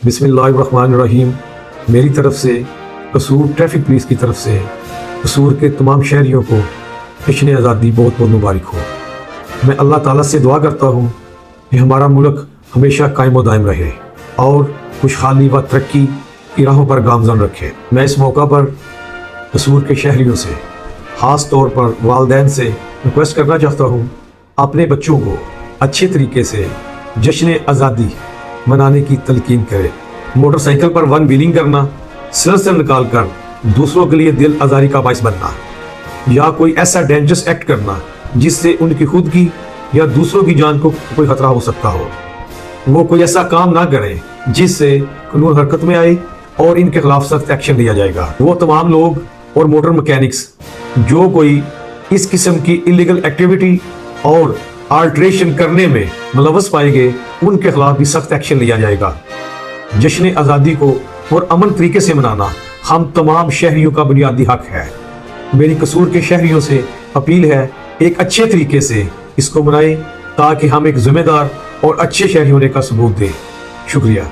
बिस्मिल्लाहिर्रहमानिर्रहीम। मेरी तरफ से कसूर ट्रैफिक पुलिस की तरफ से कसूर के तमाम शहरियों को जश्न आज़ादी बहुत बहुत मुबारक हो। मैं अल्लाह ताला से दुआ करता हूँ कि हमारा मुल्क हमेशा कायम व दायम रहे और खुशहाली व तरक्की की राहों पर गामज़न रखे। मैं इस मौका पर कसूर के शहरियों से, ख़ास तौर पर वालिदैन से रिक्वेस्ट करना चाहता हूँ, अपने बच्चों को अच्छे तरीके से जश्न आज़ादी मनाने की तलकीन करें। मोटरसाइकिल पर वन व्हीलिंग करना, सिर से निकाल कर दूसरों के लिए दिल आज़ारी का बाइस बनना या कोई ऐसा डेंजरस एक्ट करना जिससे उनकी खुद की या दूसरों की जान को कोई खतरा हो सकता हो, वो कोई ऐसा काम ना करें जिससे कानून हरकत में आए और इनके खिलाफ सख्त एक्शन लिया जाएगा। वो तमाम लोग और मोटर मैकेनिक्स जो कोई इस किस्म की इलीगल एक्टिविटी और आल्ट्रेशन करने में मुलव्वस पाएंगे, उनके खिलाफ भी सख्त एक्शन लिया जाएगा। जश्न आज़ादी को और अमन तरीके से मनाना हम तमाम शहरियों का बुनियादी हक है। मेरी कसूर के शहरियों से अपील है, एक अच्छे तरीके से इसको मनाएं ताकि हम एक जिम्मेदार और अच्छे शहरी होने का सबूत दें। शुक्रिया।